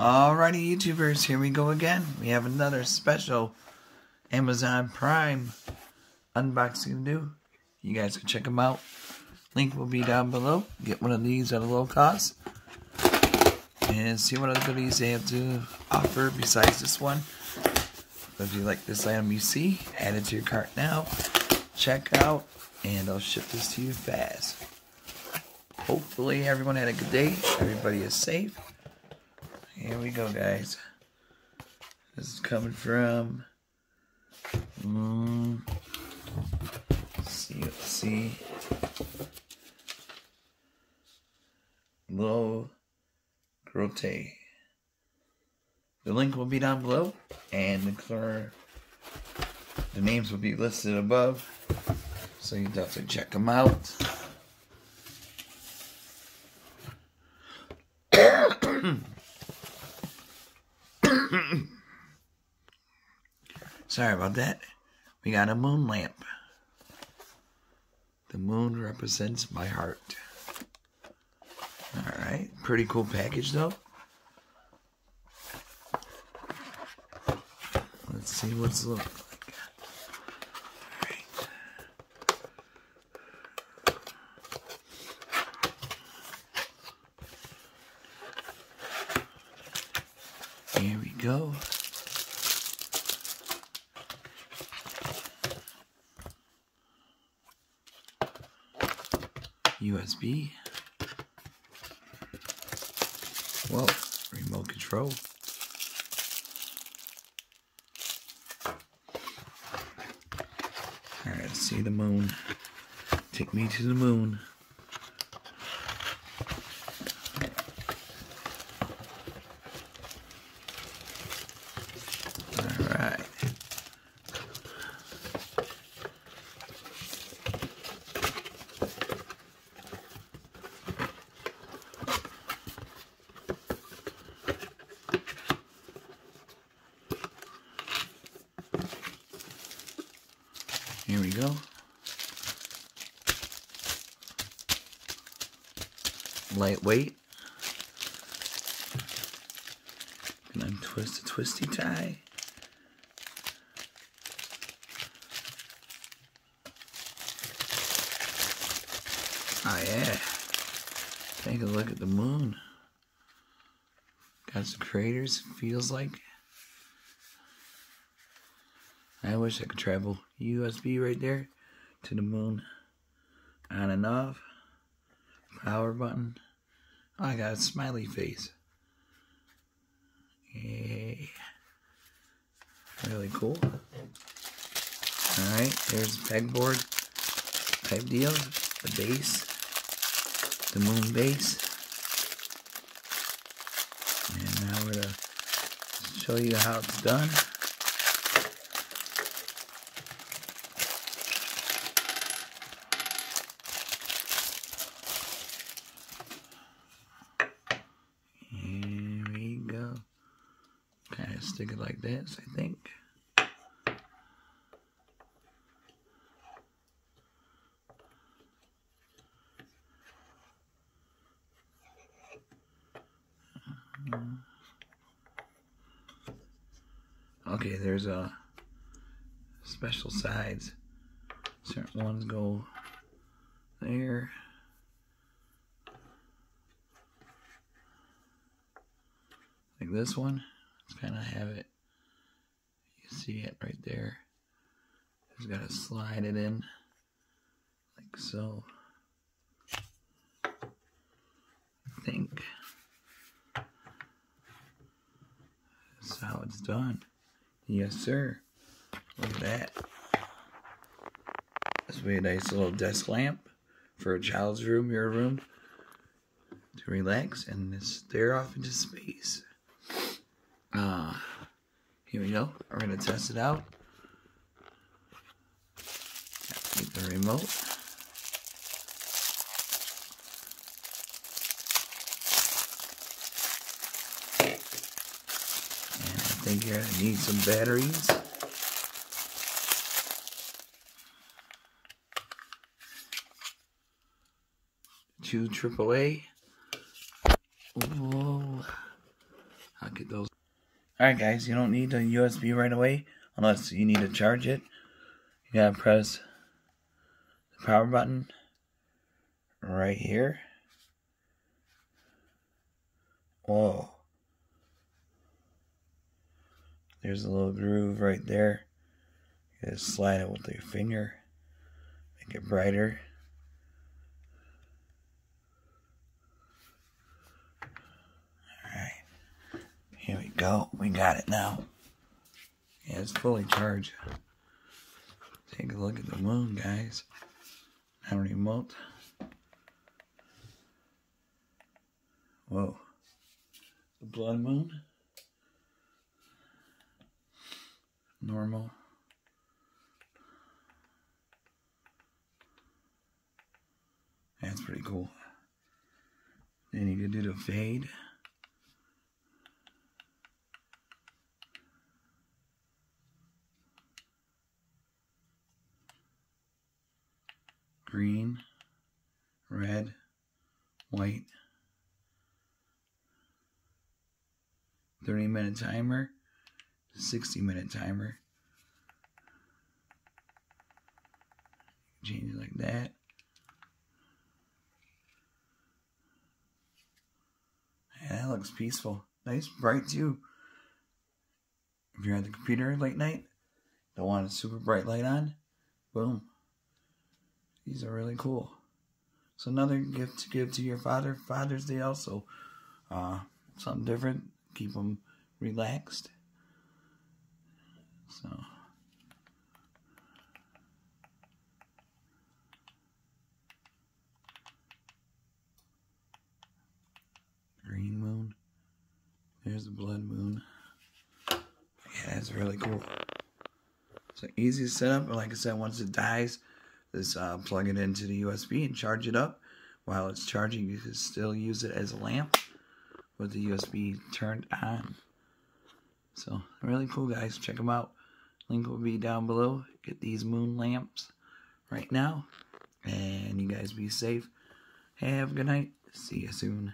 Alrighty, YouTubers, here we go again. We have another special Amazon Prime unboxing to do. You guys can check them out. Link will be down below. Get one of these at a low cost. And see what other goodies they have to offer besides this one. If you like this item you see, add it to your cart now. Check out, and I'll ship this to you fast. Hopefully everyone had a good day. Everybody is safe. Here we go, guys. This is coming from let's see. Logrotate. The link will be down below, and the names will be listed above, so you definitely check them out. Sorry about that. We got a moon lamp. The moon represents my heart. Alright, pretty cool package though. Let's see what's it look like. Alright. Here we go. USB. Whoa, remote control. Alright, let's see the moon. Take me to the moon. Alright. Here we go. Lightweight. And untwist the twisty tie. Oh yeah. Take a look at the moon. Got some craters, feels like. I wish I could travel. USB right there to the moon. On and off. Power button. Oh, I got a smiley face. Yay. Really cool. Alright, there's the pegboard type deal. The base. The moon base. And now we're going to show you how it's done. Kind of stick it like this, I think. Okay, there's a special sides. Certain ones go there. Like this one. Kind of have it, you see it right there. Just gotta slide it in like so. I think that's how it's done. Yes, sir. Look at that. This will be a nice little desk lamp for a child's room, your room, to relax and just stare off into space. Here we go. We're going to test it out. Take the remote. And I think you're going to need some batteries. 2 AAA. Whoa. I'll get Alright guys, you don't need the USB right away unless you need to charge it. You gotta press the power button right here. Whoa. There's a little groove right there. You just slide it with your finger. Make it brighter. Alright. Here we go. We got it now. Yeah, it's fully charged. Take a look at the moon, guys. Now remote. Whoa. The blood moon. Normal. That's pretty cool. Then you can do the fade. Green, red, white. 30-minute timer, 60-minute timer. Change it like that. Yeah, that looks peaceful. Nice, bright too. If you're at the computer late night, don't want a super bright light on, boom. These are really cool. So another gift to give to your father, Father's Day also. Something different, keep them relaxed. So. Green moon. There's the blood moon. Yeah, that's really cool. So easy to set up. But like I said, once it dies, just plug it into the USB and charge it up. While it's charging, you can still use it as a lamp with the USB turned on. So really cool, guys. Check them out. Link will be down below. Get these moon lamps right now. And you guys be safe. Have a good night. See you soon.